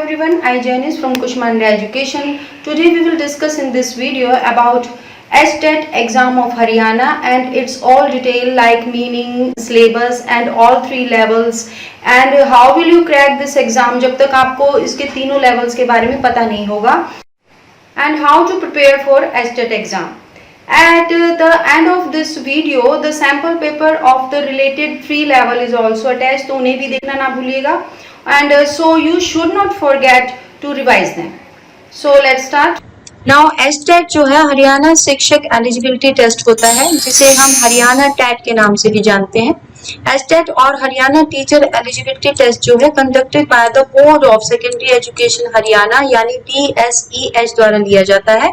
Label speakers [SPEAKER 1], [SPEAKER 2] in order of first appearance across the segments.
[SPEAKER 1] everyone, I Janice from Kushmandra Education. Today we will discuss in this video about STET exam of Haryana and its all detail like meaning, syllabus and all three levels and how will you crack this exam जब तक आपको इसके तीनों levels के बारे में पता नहीं होगा and how to prepare for STET exam. At the end of this video, the sample paper of the related 3 level is also attached, तो उन्हें भी देखना ना भूलिएगा and so you should not forget to revise them. So let's start. Now STET जो है हरियाणा शिक्षक eligibility test होता है जिसे हम हरियाणा टैट के नाम से भी जानते हैं. STET और हरियाणा टीचर एलिजिबिलिटी टेस्ट जो है conducted by the board of secondary education Haryana यानी BSEH द्वारा लिया जाता है.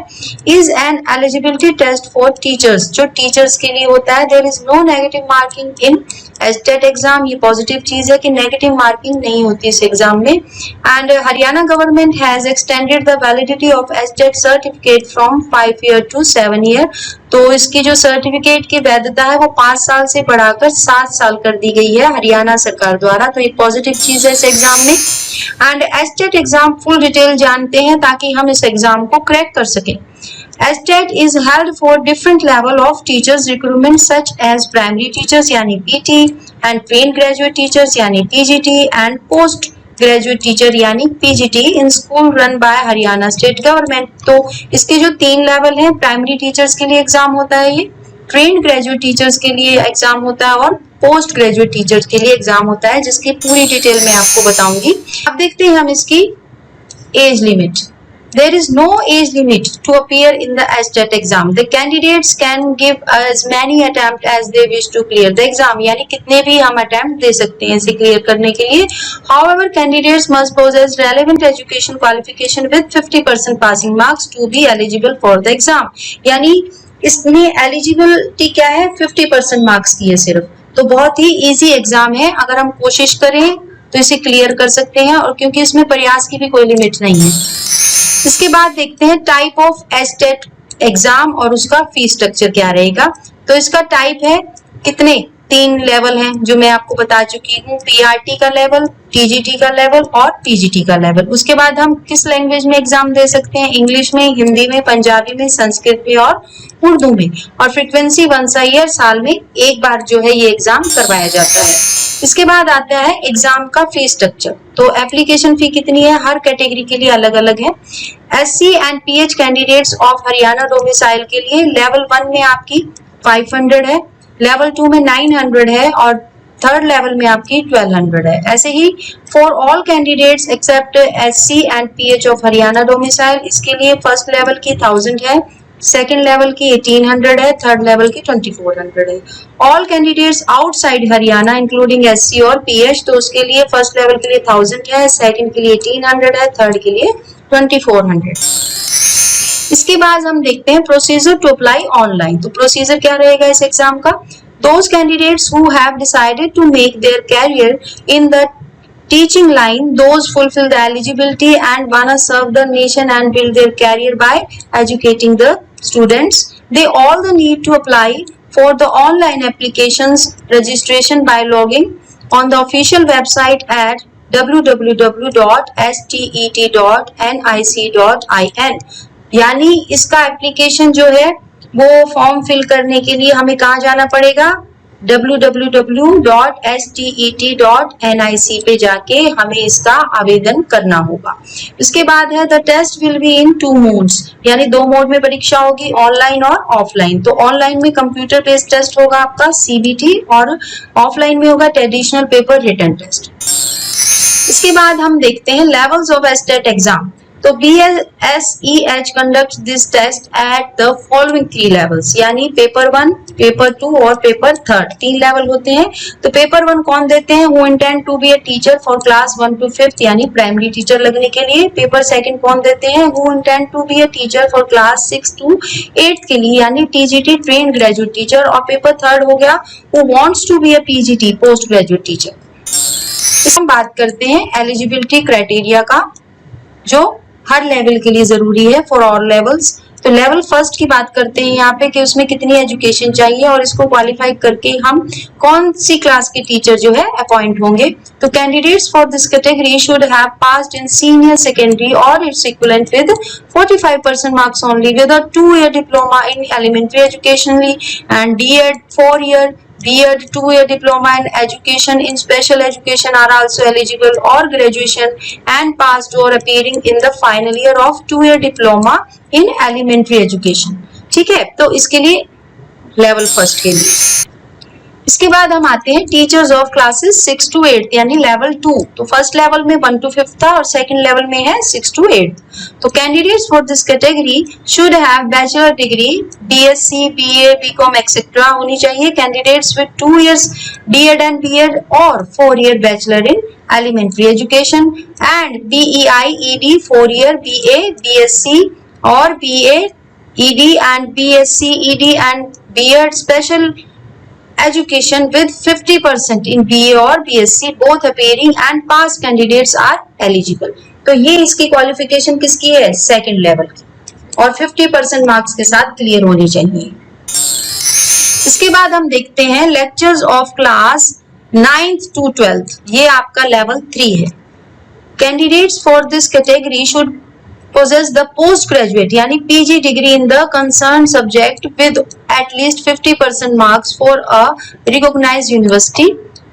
[SPEAKER 1] Is an eligibility test for teachers, जो टीचर्स के लिए होता है. There is no negative marking in STET exam. ये पॉजिटिव चीज है कि नेगेटिव मार्किंग नहीं होती इस एग्जाम में. And Haryana government has extended the validity of STET certificate from 5 year to 7 year. तो इसकी जो सर्टिफिकेट की वैधता है वो 5 साल से बढ़ाकर 7 साल कर दी गई है हरियाणा सरकार द्वारा. तो एक पॉजिटिव चीज है इस एग्जाम में. And STET exam full detail जानते हैं ताकि हम इस एग्जाम को क्रैक कर सकें. STET is held for different level of teachers recruitment such as primary teachers यानी PT and trained graduate teachers यानी TGT and post graduate teacher यानी PGT in school run by Haryana state government. तो इसके जो 3 level हैं, primary teachers के लिए exam होता है, ये ट्रेन्ड ग्रेजुएट टीचर्स के लिए एग्जाम होता है और पोस्ट ग्रेजुएट टीचर्स के लिए एग्जाम होता है जिसकी पूरी डिटेल मैं आपको बताऊंगी. अब देखते हैं हम इसकी age limit. There is no age limit to appear in the STET exam. The candidates can give as many attempts as they wish to clear the exam. यानी कितने भी हम attempt दे सकते हैं इसे क्लियर करने के लिए. However, candidates must possess relevant education qualification with 50% passing marks to be eligible for the exam. यानी इसमें एलिजिबिलिटी क्या है, 50% मार्क्स की है सिर्फ. तो बहुत ही इजी एग्जाम है. अगर हम कोशिश करें तो इसे क्लियर कर सकते हैं और क्योंकि इसमें प्रयास की भी कोई लिमिट नहीं है. इसके बाद देखते हैं टाइप ऑफ STET एग्जाम और उसका फीस स्ट्रक्चर क्या रहेगा. तो इसका टाइप है, कितने 3 लेवल हैं जो मैं आपको बता चुकी हूँ. PRT का लेवल, TGT का लेवल और PGT का लेवल. उसके बाद हम किस लैंग्वेज में एग्जाम दे सकते हैं, इंग्लिश में, हिंदी में, पंजाबी में, संस्कृत में और उर्दू में. और फ्रीक्वेंसी 1 ईयर, साल में एक बार जो है ये एग्जाम करवाया जाता है. इसके बाद आता है एग्जाम का फीस स्ट्रक्चर. तो एप्लीकेशन फी कितनी है, हर कैटेगरी के लिए अलग अलग है. SC and PH candidates of Haryana domicile के लिए लेवल 1 में आपकी 500 है, लेवल 2 में 900 है और थर्ड लेवल में आपकी 1200 है. ऐसे ही for all candidates except SC and PH of Haryana domicile, इसके लिए फर्स्ट लेवल की 1000 है, सेकेंड लेवल की 1800 है, थर्ड लेवल की 2400 है. All candidates outside Haryana including SC और PH, तो उसके लिए फर्स्ट लेवल के लिए 1000 है, सेकेंड के लिए 1800 है, थर्ड के लिए 2400. इसके बाद हम देखते हैं प्रोसीजर टू अप्लाई ऑनलाइन. तो प्रोसीजर क्या रहेगा इस एग्जाम का. Those candidates who have decided to make their career in the teaching line, those fulfill the eligibility and wanna serve the nation and build their career by educating the students, they all need to apply for the online applications registration by logging on the official website at www.stet.nic.in. यानी इसका application जो है वो form fill करने के लिए हमें कहाँ जाना पड़ेगा, www.stet.nic पे जाके हमें इसका आवेदन करना होगा. इसके बाद है the test will be in 2 modes, यानी 2 मोड में परीक्षा होगी, ऑनलाइन और ऑफलाइन. तो ऑनलाइन में कंप्यूटर बेस्ड टेस्ट होगा आपका CBT और ऑफलाइन में होगा ट्रेडिशनल पेपर रिटन टेस्ट. इसके बाद हम देखते हैं लेवल्स ऑफ STET एग्जाम. तो BSEH conducts this test at the following 3 levels, यानी पेपर 1, पेपर 2 और पेपर 3. 3 लेवल होते हैं. तो पेपर 1 कौन देते हैं, who intend to be a teacher for class 1 to 5th यानी प्राइमरी टीचर लगने के लिए. पेपर 2 कौन देते हैं, who intend to be a teacher for class 6 to 8th के लिए यानी TGT ट्रेन्ड ग्रेजुएट टीचर. और पेपर 3 हो गया who wants to be a PGT post graduate teacher. हम बात करते हैं एलिजिबिलिटी क्राइटेरिया का जो हर लेवल के लिए जरूरी है फॉर ऑल लेवल्स. तो लेवल फर्स्ट की बात करते हैं यहाँ पे कि उसमें कितनी एजुकेशन चाहिए और इसको क्वालिफाई करके हम कौन सी क्लास के टीचर जो है अपॉइंट होंगे। तो candidates for this category should have passed in senior secondary और its equivalent with 45% marks only with a 2-year diploma in elementary education and D.Ed 4-year, B.Ed 2-year diploma in education in special education are also eligible, or graduation and passed or appearing in the final year of 2-year diploma in elementary education। ठीक है, तो इसके लिए level first के लिए। इसके बाद हम आते हैं टीचर्स ऑफ क्लासेस 6 to 8 यानी लेवल 2। तो फर्स्ट लेवल में 1 to 5 था और सेकंड लेवल में है 6 to 8। तो candidates for this category should have bachelor degree BSc, BA, BCom etcetera होनी चाहिए। Candidates with 2 years D.Ed and B.Ed और 4-year bachelor in elementary education and BEI, ED 4-year BA, BSc और BA, ED and BSc, ED and B.Ed special education with 50% in BA or BSc both appearing and past candidates are eligible। तो ये इसकी qualification किसकी है? Second level की, और 50% marks के साथ क्लियर होनी चाहिए। इसके बाद हम देखते हैं lectures of class 9th to 12th, ये आपका लेवल 3 है। Candidates for this category should possess the postgraduate यानी PG degree in the concerned subject with at least 50% marks for a recognized university,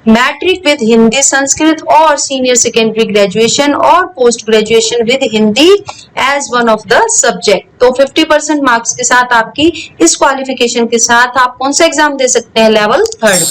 [SPEAKER 1] matric with Hindi Sanskrit और senior secondary graduation और post graduation with Hindi as one of the subject. तो 50% marks के साथ आपकी इस qualification के साथ आप कौन सा एग्जाम दे सकते हैं? Level third.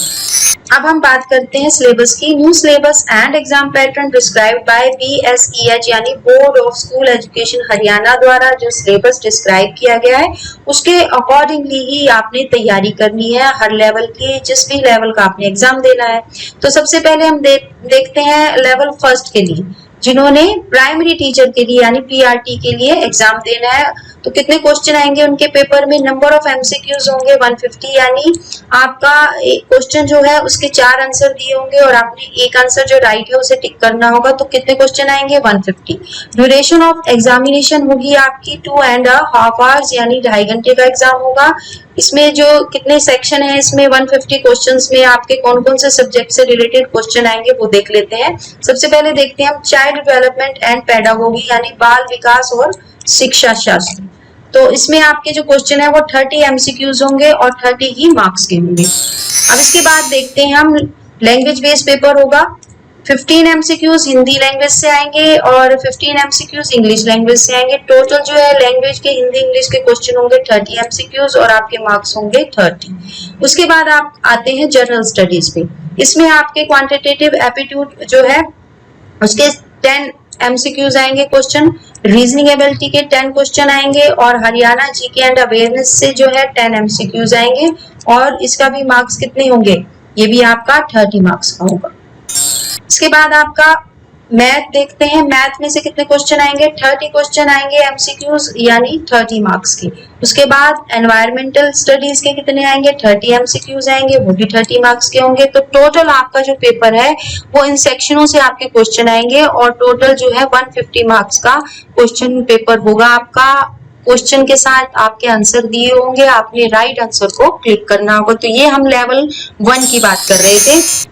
[SPEAKER 1] अब हम बात करते हैं सिलेबस की। New syllabus and exam pattern described bye BSEH यानी board of school education Haryana द्वारा जो सिलेबस डिस्क्राइब किया गया है उसके अकॉर्डिंगली ही आपने तैयारी करनी है हर लेवल की, जिस भी लेवल का आपने एग्जाम देना है। तो सबसे पहले हम देखते हैं लेवल फर्स्ट के लिए, जिन्होंने प्राइमरी टीचर के लिए यानी PRT के लिए एग्जाम देना है। तो कितने क्वेश्चन आएंगे उनके पेपर में? नंबर ऑफ MCQs होंगे 150, यानी आपका एक क्वेश्चन जो है उसके 4 आंसर दिए होंगे और आपने एक आंसर जो राइट है उसे टिक करना होगा। तो कितने क्वेश्चन आएंगे? 150। ड्यूरेशन ऑफ एग्जामिनेशन होगी आपकी 2.5 hours यानी 2.5 घंटे का एग्जाम होगा। इसमें जो कितने सेक्शन है, इसमें 150 क्वेश्चंस में आपके कौन कौन से सब्जेक्ट से रिलेटेड क्वेश्चन आएंगे वो देख लेते हैं। सबसे पहले देखते हैं हम चाइल्ड डेवलपमेंट एंड पेडागोगी यानी बाल विकास और शिक्षा शास्त्र। तो इसमें आपके जो क्वेश्चन है वो 30 MCQs होंगे और 30 ही मार्क्स के होंगे। अब इसके बाद देखते हैं हम लैंग्वेज बेस्ड पेपर होगा। 15 MCQs हिंदी लैंग्वेज से आएंगे और 15 MCQs इंग्लिश लैंग्वेज से आएंगे। टोटल जो है लैंग्वेज के हिंदी इंग्लिश के क्वेश्चन होंगे 30 MCQs और आपके मार्क्स होंगे 30। उसके बाद आप आते हैं जनरल स्टडीज पे। इसमें आपके क्वांटिटेटिव एप्टीट्यूड जो है उसके 10 MCQs आएंगे क्वेश्चन, रीजनिंग एबिलिटी के 10 क्वेश्चन आएंगे और हरियाणा जीके एंड अवेयरनेस से जो है 10 MCQs आएंगे और इसका भी मार्क्स कितने होंगे? ये भी आपका 30 मार्क्स का होगा। इसके बाद आपका मैथ देखते हैं। मैथ में से कितने क्वेश्चन आएंगे? 30 क्वेश्चन आएंगे MCQs यानी 30 मार्क्स के। उसके बाद एनवायरमेंटल स्टडीज के कितने आएंगे? 30 MCQs आएंगे, वो भी 30 मार्क्स के होंगे। तो टोटल आपका जो पेपर है वो इन सेक्शनों से आपके क्वेश्चन आएंगे और टोटल जो है 150 मार्क्स का क्वेश्चन पेपर होगा आपका। क्वेश्चन के साथ आपके आंसर दिए होंगे, आपने राइट आंसर को क्लिक करना होगा। तो ये हम लेवल 1 की बात कर रहे थे।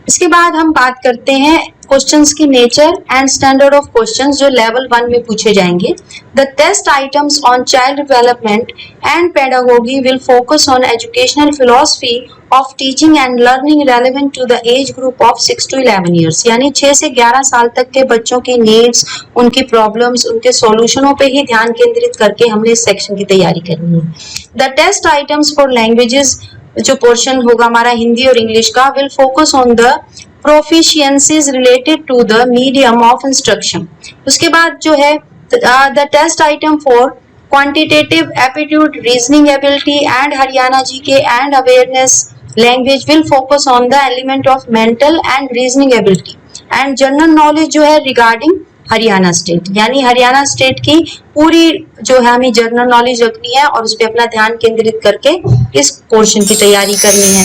[SPEAKER 1] इसके बाद हम बात करते हैं क्वेश्चंस की nature and standard of questions जो लेवल 1 में पूछे जाएंगे। The test items on child development and pedagogy will focus on educational philosophy of teaching and learning relevant to the age group of 6 to 11 years यानी 6 से 11 साल तक के बच्चों की नीड्स, उनकी प्रॉब्लम्स, उनके सॉल्यूशनों पे ही ध्यान केंद्रित करके हमने इस सेक्शन की तैयारी करनी है। The test items for languages जो पोर्शन होगा हमारा हिंदी और इंग्लिश का will focus on the proficiencies related to the medium of instruction. उसके बाद जो है the test item for quantitative aptitude, reasoning ability and Haryana GK and awareness language will focus on the element of mental and reasoning ability and general knowledge जो है regarding Haryana state यानी Haryana state की पूरी जो है हमें जनरल नॉलेज रखनी है और उस पर अपना ध्यान केंद्रित करके इस पोर्शन की तैयारी करनी है।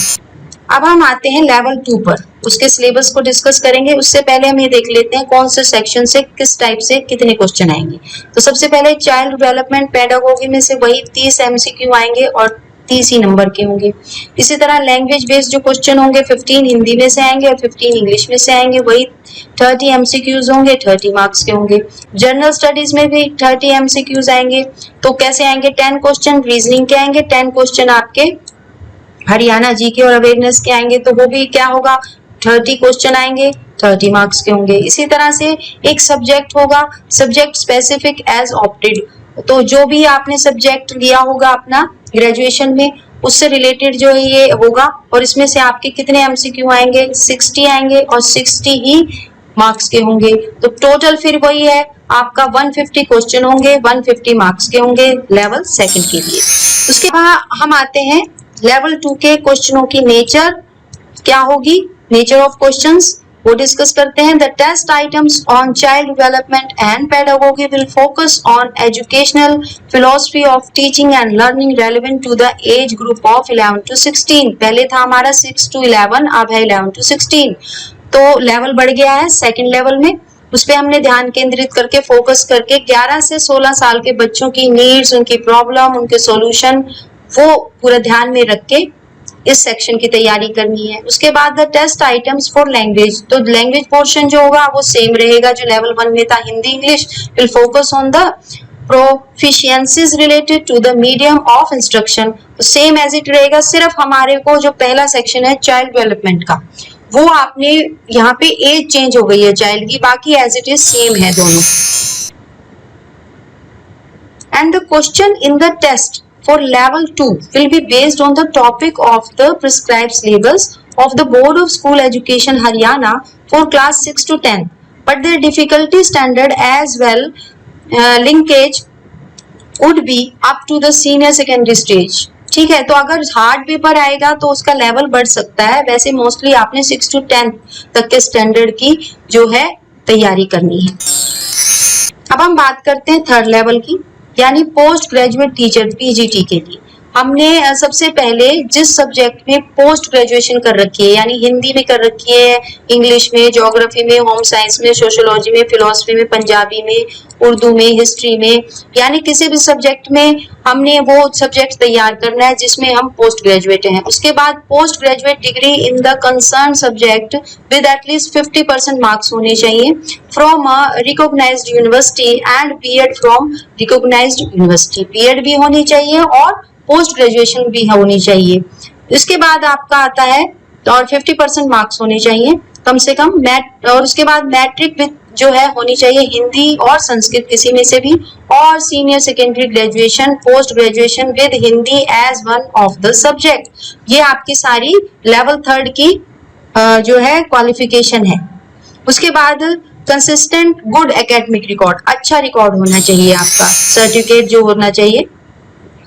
[SPEAKER 1] अब हम आते हैं लेवल 2 पर, उसके सिलेबस को डिस्कस करेंगे। उससे पहले हम ये देख लेते हैं कौन से सेक्शन से किस टाइप से कितने क्वेश्चन आएंगे। तो सबसे पहले चाइल्ड डेवलपमेंट पेडागोगी में से वही 30 एमसीक्यू आएंगे और 30 ही नंबर के होंगे। इसी तरह लैंग्वेज बेस्ड जो क्वेश्चन होंगे 15 हिंदी में से आएंगे और 15 इंग्लिश में से आएंगे, वही 30 एमसीक्यूज होंगे, 30 मार्क्स के होंगे। जनरल स्टडीज में भी 30 एमसीक्यूज आएंगे। तो कैसे आएंगे? 10 क्वेश्चन रीजनिंग के आएंगे, 10 क्वेश्चन आपके हरियाणा जी के और अवेयरनेस के आएंगे, तो वो भी क्या होगा, 30 क्वेश्चन आएंगे, 30 मार्क्स के होंगे। इसी तरह से एक सब्जेक्ट होगा, सब्जेक्ट स्पेसिफिक एज ऑप्टेड, तो जो भी आपने सब्जेक्ट लिया होगा अपना ग्रेजुएशन में उससे रिलेटेड जो है ये होगा, और इसमें से आपके कितने एमसीक्यू आएंगे, 60 आएंगे और 60 ही मार्क्स के होंगे। तो टोटल फिर वही है आपका 150 क्वेश्चन होंगे, 150 मार्क्स के होंगे लेवल 2 के लिए। उसके बाद हम आते हैं लेवल 2 के क्वेश्चनों की नेचर क्या होगी, नेचर ऑफ क्वेश्चंस वो डिस्कस करते हैं। The test items on child development and pedagogy will focus on educational philosophy of teaching and learning relevant to the age group of 11 to 16। पहले था हमारा 6 to 11, अब है 11 to 16, तो लेवल बढ़ गया है सेकंड लेवल में। उस पर हमने ध्यान केंद्रित करके फोकस करके 11 से 16 साल के बच्चों की नीड्स, उनकी प्रॉब्लम, उनके सॉल्यूशन, वो पूरा ध्यान में रख के इस सेक्शन की तैयारी करनी है। उसके बाद the test items for language, तो लैंग्वेज पोर्शन जो होगा वो सेम रहेगा जो लेवल 1 में था, Hindi English. Will focus on the proficiencies related to the medium of instruction, same as it रहेगा। सिर्फ हमारे को जो पहला सेक्शन है चाइल्ड डेवलपमेंट का, वो आपने यहाँ पे एज चेंज हो गई है चाइल्ड की, बाकी एज इट इज सेम है दोनों। And the question in the test for level 2 will be based on the topic of the prescribed syllabus of the Board of School Education Haryana for class 6 to 10, but their difficulty standard as well linkage would be up to the senior secondary stage। ठीक है, तो अगर hard paper आएगा तो उसका level बढ़ सकता है, वैसे मोस्टली आपने 6 to 10 तक के स्टैंडर्ड की जो है तैयारी करनी है। अब हम बात करते हैं थर्ड लेवल की, यानी पोस्ट ग्रेजुएट टीचर पीजीटी के लिए। हमने सबसे पहले जिस सब्जेक्ट में पोस्ट ग्रेजुएशन कर रखी है, यानी हिंदी में कर रखी है, इंग्लिश में, ज्योग्राफी में, होम साइंस में, सोशियोलॉजी में, फिलोसफी में, पंजाबी में, उर्दू में, हिस्ट्री में, यानी किसी भी सब्जेक्ट में हमने वो सब्जेक्ट तैयार करना है जिसमें हम पोस्ट ग्रेजुएट हैं। उसके बाद post graduate degree in the concern subject with at least 50% marks होने चाहिए from a recognised university and BEd from recognised university, BEd भी होनी चाहिए और पोस्ट ग्रेजुएशन भी होनी चाहिए। इसके बाद आपका आता है और 50% मार्क्स होने चाहिए कम से कम मैट, और उसके बाद मैट्रिक विद जो है होनी चाहिए हिंदी और संस्कृत किसी में से भी, और senior secondary graduation, post graduation with Hindi as one of the subject. ये आपकी सारी लेवल 3 की जो है क्वालिफिकेशन है। उसके बाद कंसिस्टेंट गुड एकेडमिक रिकॉर्ड, अच्छा रिकॉर्ड होना चाहिए आपका, सर्टिफिकेट जो होना चाहिए।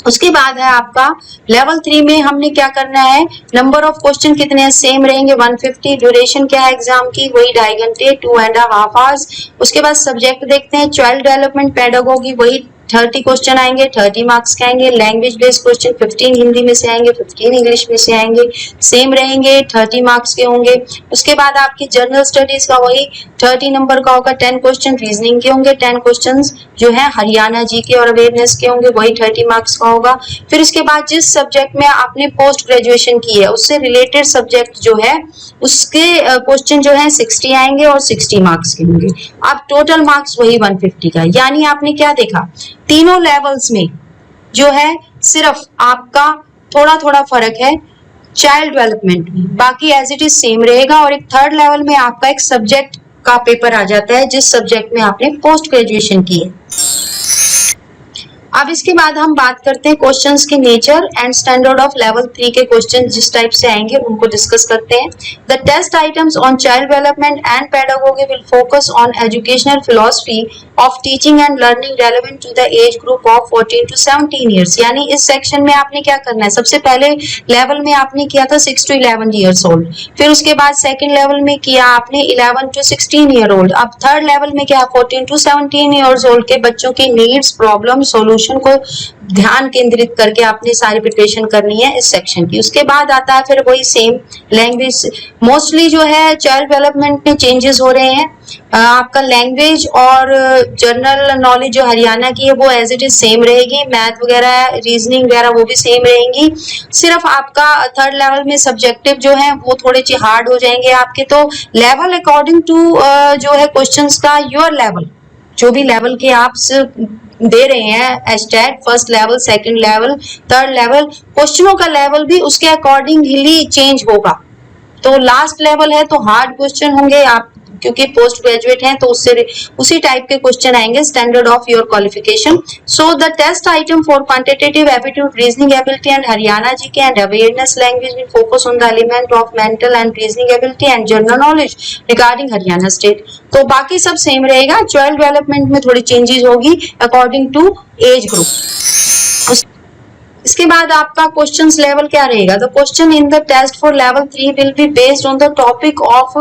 [SPEAKER 1] उसके बाद है आपका लेवल 3 में हमने क्या करना है, नंबर ऑफ क्वेश्चन कितने हैं, सेम रहेंगे 150। ड्यूरेशन क्या है एग्जाम की, वही 2.5 घंटे, 2.5 आवर्स। उसके बाद सब्जेक्ट देखते हैं, चाइल्ड डेवलपमेंट पेडागोगी, वही 30 क्वेश्चन आएंगे, 30 मार्क्स के आएंगे। लैंग्वेज बेस्ड क्वेश्चन 15 हिंदी में से आएंगे, 15 इंग्लिश में से आएंगे, सेम रहेंगे, 30 मार्क्स के होंगे। उसके बाद आपकी जनरल स्टडीज का वही 30 नंबर का होगा, 10 क्वेश्चन रीजनिंग के होंगे, 10 क्वेश्चन जो है हरियाणा जी के और अवेयरनेस के होंगे, वही 30 मार्क्स का होगा। फिर उसके बाद जिस सब्जेक्ट में आपने पोस्ट ग्रेजुएशन की है उससे रिलेटेड सब्जेक्ट जो है उसके क्वेश्चन जो है 60 आएंगे और 60 मार्क्स के होंगे। अब टोटल मार्क्स वही 150 का, यानी आपने क्या देखा, तीनों लेवल्स में जो है सिर्फ आपका थोड़ा थोड़ा फर्क है चाइल्ड डेवलपमेंट में, बाकी एज इट इज सेम रहेगा। और एक थर्ड लेवल में आपका एक सब्जेक्ट का पेपर आ जाता है जिस सब्जेक्ट में आपने पोस्ट ग्रेजुएशन की है। अब इसके बाद हम बात करते हैं क्वेश्चंस के nature and standard of level 3 के क्वेश्चन जिस टाइप से आएंगे उनको डिस्कस करते हैं। The test items on child development and pedagogy will focus on educational philosophy of teaching and learning relevant to the age group of 14 to 17 years. यानी इस section में आपने क्या करना है, सबसे पहले लेवल में आपने किया था 6 to 11 ईयर्स ओल्ड, फिर उसके बाद सेकेंड लेवल में किया आपने 11 to 16 ईयर ओल्ड, अब थर्ड लेवल में क्या 14 to 17 ईयर्स ओल्ड के बच्चों की नीड्स, प्रॉब्लम, सोल्यूशन प्रिपरेशन को ध्यान केंद्रित करके आपने सारी प्रिपरेशन करनी है इस सेक्शन की। उसके बाद आता है फिर वही सेम लैंग्वेज। मोस्टली जो है चाइल्ड डेवलपमेंट में चेंजेस हो रहे हैं। आपका लैंग्वेज और जनरल नॉलेज जो हरियाणा की है वो एज इट इज सेम रहेगी। मैथ वगैरह रीजनिंग वगैरह वो भी सेम रहेंगी। सिर्फ आपका थर्ड लेवल में सब्जेक्टिव जो है वो थोड़े से हार्ड हो जाएंगे आपके। तो लेवल अकॉर्डिंग टू जो है क्वेश्चंस का योर लेवल, जो भी लेवल के आप दे रहे हैं एस्टेट first level, second level, third level, क्वेश्चनों का लेवल भी उसके अकॉर्डिंगली चेंज होगा। तो लास्ट लेवल है तो हार्ड क्वेश्चन होंगे, आप क्योंकि पोस्ट ग्रेजुएट हैं तो उससे उसी टाइप के क्वेश्चन आएंगे standard of your qualification. So the test item for quantitative aptitude, reasoning ability and Haryana GK and awareness language will focus on the element of mental and reasoning ability and general knowledge regarding Haryana state. तो बाकी सब same रहेगा, child development में थोड़ी changes होगी according to age group. इसके बाद आपका क्वेश्चंस लेवल क्या रहेगा? The question in the test for level 3 will be based on the topic of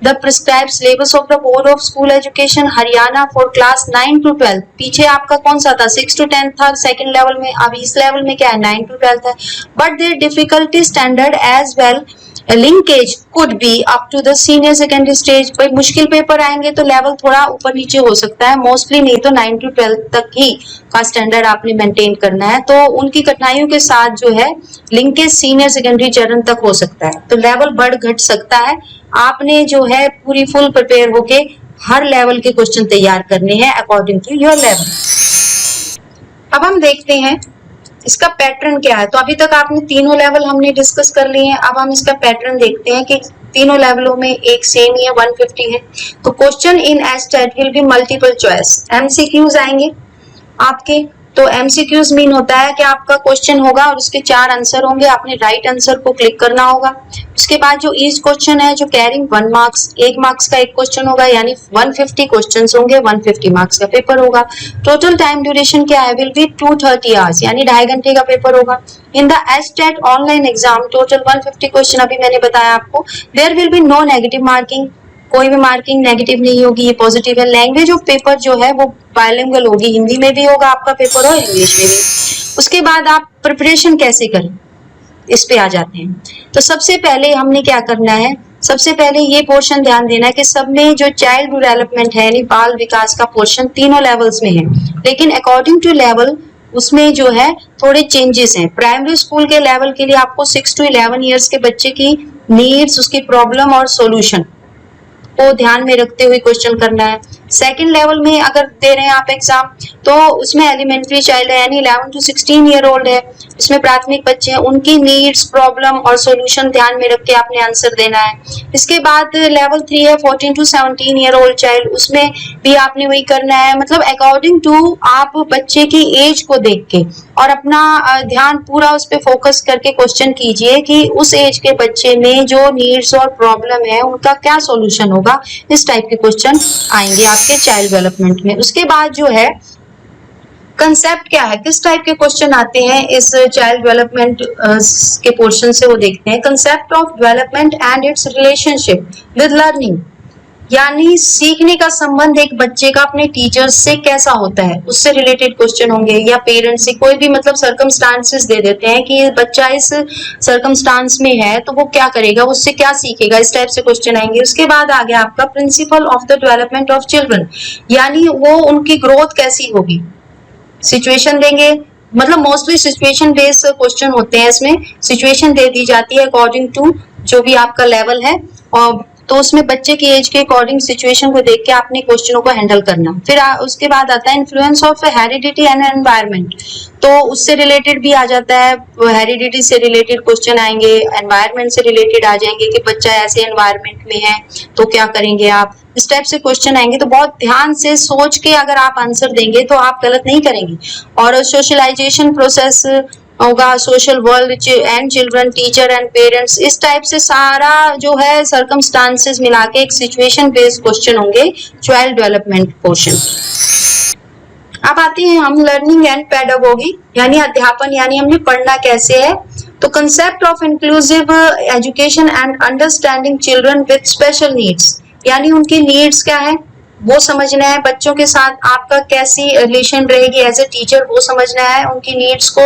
[SPEAKER 1] the prescribed syllabus of the board of school education Haryana for class 9 to 12। पीछे आपका कौन सा था? 6 to 10 था सेकंड लेवल में, अब इस लेवल में क्या है? 9 to 12 है। But their difficulty standard as well linkage could be up to the senior secondary stage. कोई मुश्किल पेपर आएंगे तो लेवल थोड़ा ऊपर नीचे हो सकता है, मोस्टली नहीं तो 9 to 12 तक ही का स्टैंडर्ड आपने मेंटेन करना है। तो उनकी कठिनाइयों के साथ जो है लिंकेज सीनियर सेकेंडरी चरण तक हो सकता है, तो लेवल बढ़ घट सकता है। आपने जो है पूरी फुल प्रिपेयर होके हर लेवल के क्वेश्चन तैयार करने हैं अकॉर्डिंग टू योर लेवल। अब हम देखते हैं इसका पैटर्न क्या है। तो अभी तक आपने तीनों लेवल हमने डिस्कस कर लिए हैं। अब हम इसका पैटर्न देखते हैं कि तीनों लेवलों में एक सेम ही है, 150 है। तो question in estate will be multiple choice, MCQs आएंगे आपके। तो एमसीक्यूज मीन होता है कि आपका क्वेश्चन होगा और उसके 4 आंसर होंगे, आपने राइट आंसर को क्लिक करना होगा। उसके बाद जो ईच क्वेश्चन है जो कैरिंग 1 मार्क्स, 1 मार्क्स का एक क्वेश्चन होगा, यानी 150 क्वेश्चंस होंगे, 150 मार्क्स का पेपर होगा। टोटल टाइम ड्यूरेशन क्या है? विल बी 230 आवर्स, यानी 2.5 घंटे का पेपर होगा। In the estate online exam total 150 question अभी मैंने बताया आपको। There will be no negative marking, कोई भी मार्किंग नेगेटिव नहीं होगी, ये पॉजिटिव है। लैंग्वेज ऑफ पेपर जो है वो बायलिंगुअल होगी, हिंदी में भी होगा आपका पेपर और इंग्लिश में भी। उसके बाद आप प्रिपरेशन कैसे करें इस पे आ जाते हैं। तो सबसे पहले हमने क्या करना है, सबसे पहले ये पोर्शन ध्यान देना है कि सब में जो चाइल्ड डेवलपमेंट है यानी बाल विकास का पोर्शन तीनों लेवल्स में है, लेकिन अकॉर्डिंग टू लेवल उसमें जो है थोड़े चेंजेस हैं। प्राइमरी स्कूल के लेवल के लिए आपको 6 to 11 ईयर्स के बच्चे की नीड्स, उसकी प्रॉब्लम और सॉल्यूशन को ध्यान में रखते हुए क्वेश्चन करना है। सेकंड लेवल में अगर दे रहे हैं आप एग्जाम तो उसमें एलिमेंट्री चाइल्ड है यानी 11 to 16 ईयर ओल्ड है, इसमें प्राथमिक बच्चे हैं, उनकी नीड्स, प्रॉब्लम और सॉल्यूशन ध्यान में रख के आपने आंसर देना है। इसके बाद लेवल 3 है 14 to 17 ईयर ओल्ड चाइल्ड, उसमें भी आपने वही करना है। मतलब अकॉर्डिंग टू आप बच्चे की एज को देख के और अपना ध्यान पूरा उस पर फोकस करके क्वेश्चन कीजिए कि उस एज के बच्चे में जो नीड्स और प्रॉब्लम है उनका क्या सॉल्यूशन होगा। इस टाइप के क्वेश्चन आएंगे आपके चाइल्ड डेवलपमेंट में। उसके बाद जो है कंसेप्ट क्या है, किस टाइप के क्वेश्चन आते हैं इस चाइल्ड डेवलपमेंट के पोर्शन से, वो देखते हैं। Concept of development and it's relationship with learning, यानी सीखने का संबंध एक बच्चे का अपने टीचर्स से कैसा होता है, उससे रिलेटेड क्वेश्चन होंगे। या पेरेंट्स से कोई भी मतलब सर्कमस्टांसेस दे देते हैं कि बच्चा इस सर्कमस्टांस में है तो वो क्या करेगा, उससे क्या सीखेगा, इस टाइप से क्वेश्चन आएंगे। उसके बाद आ गया आपका principle of the development of children, यानी वो उनकी ग्रोथ कैसी होगी। सिचुएशन देंगे, मतलब मोस्टली सिचुएशन बेस्ड क्वेश्चन होते हैं, इसमें सिचुएशन दे दी जाती है अकॉर्डिंग टू जो भी आपका लेवल है, और तो उसमें बच्चे की एज के अकॉर्डिंग सिचुएशन को देख के आपने क्वेश्चनों को हैंडल करना। फिर उसके बाद आता है influence of heredity and environment, तो उससे रिलेटेड भी आ जाता है, हेरिडिटी से रिलेटेड क्वेश्चन आएंगे, एनवायरनमेंट से रिलेटेड आ जाएंगे कि बच्चा ऐसे एनवायरनमेंट में है तो क्या करेंगे आप, इस टाइप से क्वेश्चन आएंगे। तो बहुत ध्यान से सोच के अगर आप आंसर देंगे तो आप गलत नहीं करेंगे। और सोशलाइजेशन प्रोसेस होगा, social world and children, teacher and parents, इस टाइप से सारा जो है सर्कमस्टांसेस मिला के एक सिचुएशन बेस्ड क्वेश्चन होंगे चाइल्ड डेवलपमेंट पोर्शन। अब आते हैं हम लर्निंग एंड पेडागोगी, यानी अध्यापन, यानी हमने पढ़ना कैसे है। तो concept of inclusive education and understanding children with special needs, यानी उनकी नीड्स क्या है, वो समझना है, बच्चों के साथ आपका कैसी रिलेशन रहेगी एज ए टीचर वो समझना है, उनकी नीड्स को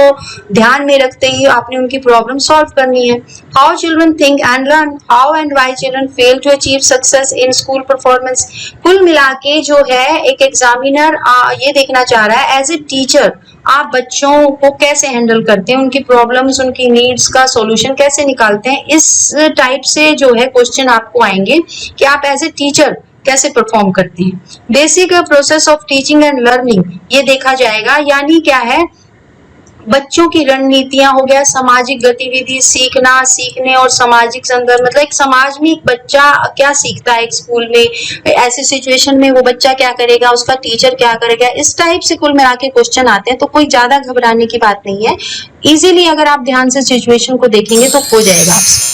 [SPEAKER 1] ध्यान में रखते ही आपने उनकी प्रॉब्लम सॉल्व करनी है। How children think and learn, how and why children fail to achieve success in school performance. कुल मिला के जो है एक एग्जामिनर ये देखना चाह रहा है एज ए टीचर आप बच्चों को कैसे हैंडल करते हैं, उनकी प्रॉब्लम्स, उनकी नीड्स का सॉल्यूशन कैसे निकालते हैं। इस टाइप से जो है क्वेश्चन आपको आएंगे कि आप एज ए टीचर कैसे परफॉर्म करते हैं। Basic process of teaching and learning ये देखा जाएगा, यानी क्या है, बच्चों की रणनीतियां हो गया, सामाजिक गतिविधि, सीखना, सीखने और सामाजिक संदर्भ, मतलब एक समाज में एक बच्चा क्या सीखता है, एक स्कूल में ऐसी सिचुएशन में वो बच्चा क्या करेगा, उसका टीचर क्या करेगा, इस टाइप से कुल मिला के क्वेश्चन आते हैं। तो कोई ज्यादा घबराने की बात नहीं है, इजीली अगर आप ध्यान से सिचुएशन को देखेंगे तो हो जाएगा आपसे।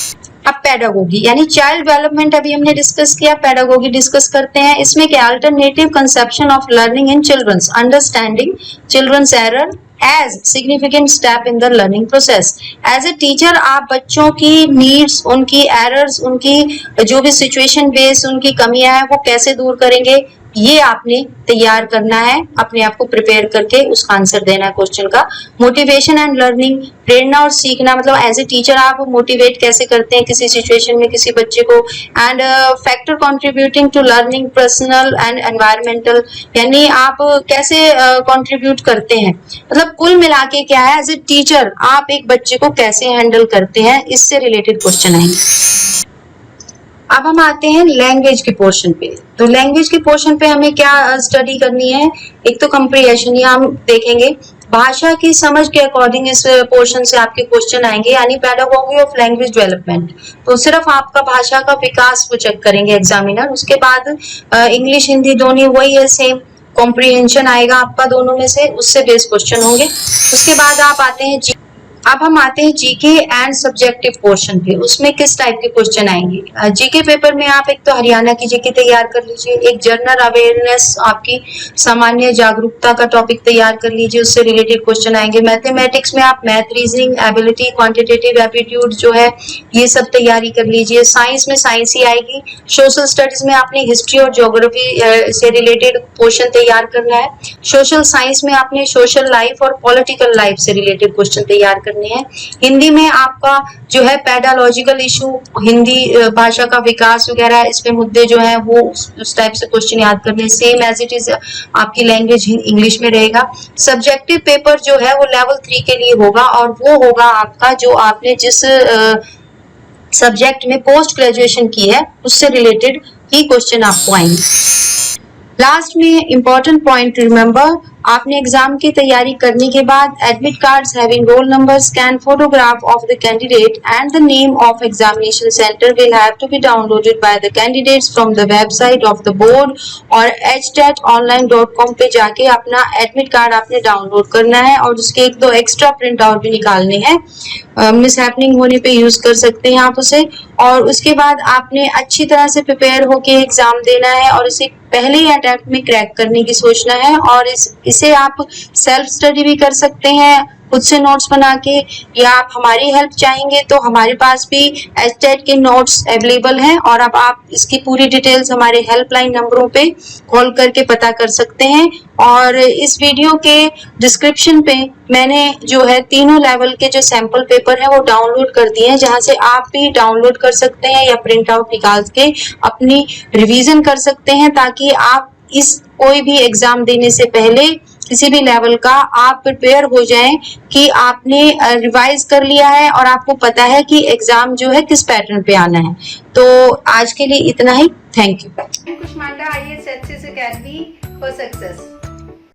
[SPEAKER 1] अब पेडागोगी यानी चाइल्ड डेवलपमेंट अभी हमने डिस्कस किया, पेडागोगी डिस्कस करते हैं। इसमें क्या, alternative conception of learning in children's, understanding children's error as significant step in the learning process. As a teacher आप बच्चों की नीड्स, उनकी एरर्स, उनकी जो भी सिचुएशन बेस्ड उनकी कमियां हैं वो कैसे दूर करेंगे, ये आपने तैयार करना है, अपने आप को प्रिपेयर करके उसका आंसर देना है क्वेश्चन का। मोटिवेशन एंड लर्निंग, प्रेरणा और सीखना, मतलब एज ए टीचर आप मोटिवेट कैसे करते हैं किसी सिचुएशन में किसी बच्चे को। And factor contributing to learning, personal and environmental, यानी आप कैसे कंट्रीब्यूट करते हैं, मतलब कुल मिला के क्या है, एज ए टीचर आप एक बच्चे को कैसे हैंडल करते हैं, इससे रिलेटेड क्वेश्चन आएंगे। अब हम आते हैं लैंग्वेज के पोर्शन पे। तो लैंग्वेज के पोर्शन पे हमें क्या स्टडी करनी है, एक तो कंप्रीहेंशन, या हम देखेंगे भाषा की समझ के अकॉर्डिंग इस पोर्शन से आपके क्वेश्चन आएंगे, यानी पेडागोगी ऑफ लैंग्वेज डेवलपमेंट। तो सिर्फ आपका भाषा का विकास वो चेक करेंगे एग्जामिनर। उसके बाद इंग्लिश हिंदी दोनों वही है, सेम कॉम्प्रीहेंशन आएगा आपका दोनों में से, उससे बेस्ड क्वेश्चन होंगे। उसके बाद आप आते हैं अब हम आते हैं जीके एंड सब्जेक्टिव पोर्शन पे। उसमें किस टाइप के क्वेश्चन आएंगे। जीके पेपर में आप एक तो हरियाणा की जीके तैयार कर लीजिए, एक जनरल अवेयरनेस आपकी सामान्य जागरूकता का टॉपिक तैयार कर लीजिए, उससे रिलेटेड क्वेश्चन आएंगे। मैथमेटिक्स में आप math, reasoning, ability, quantitative aptitude जो है ये सब तैयारी कर लीजिए। साइंस में साइंस ही आएगी। सोशल स्टडीज में आपने हिस्ट्री और ज्योग्राफी से रिलेटेड क्वेश्चन तैयार करना है। सोशल साइंस में आपने सोशल लाइफ और पॉलिटिकल लाइफ से रिलेटेड क्वेश्चन तैयार करने हैं। हिंदी में आपका जो है पेडालॉजिकल इशू, हिंदी भाषा का विकास वगैरह, इसमें मुद्दे जो है वो उस टाइप से क्वेश्चन याद करने, सेम एज इट इज आपकी लैंग्वेज इंग्लिश में रहेगा। सब्जेक्टिव पेपर जो है वो लेवल 3 के लिए होगा, और वो होगा आपका जो आपने जिस सब्जेक्ट में पोस्ट ग्रेजुएशन की है उससे रिलेटेड ही क्वेश्चन आपको आएंगे। लास्ट में इंपॉर्टेंट पॉइंट रिमेंबर, आपने एग्जाम की तैयारी करने के बाद admit cards having roll number, scan photograph of the candidate and the name of examination centre will have to be downloaded by the candidates from the website of the board, और htatonline.com पे जाके अपना admit card आपने download करना है, और उसके एक दो एक्स्ट्रा प्रिंट आउट भी निकालने हैं, मिस हैपनिंग होने पे यूज कर सकते हैं आप उसे। और उसके बाद आपने अच्छी तरह से प्रिपेयर होके एग्जाम देना है, और इसे पहले ही अटेम्प्ट में क्रैक करने की सोचना है। और इसे आप सेल्फ स्टडी भी कर सकते हैं खुद से नोट्स बना के, या आप हमारी हेल्प चाहेंगे तो हमारे पास भी एचटेट के नोट्स अवेलेबल हैं, और अब आप इसकी पूरी डिटेल्स हमारे हेल्पलाइन नंबरों पे कॉल करके पता कर सकते हैं। और इस वीडियो के डिस्क्रिप्शन पे मैंने जो है तीनों लेवल के जो सैंपल पेपर है वो डाउनलोड कर दिए हैं, जहां से आप भी डाउनलोड कर सकते हैं या प्रिंट आउट निकाल के अपनी रिवीजन कर सकते हैं, ताकि आप इस कोई भी एग्जाम देने से पहले किसी भी लेवल का आप प्रिपेयर हो जाएं कि आपने रिवाइज कर लिया है और आपको पता है कि एग्जाम जो है किस पैटर्न पे आना है। तो आज के लिए इतना ही, thank you.
[SPEAKER 2] Kushmanda IAS success academy for success.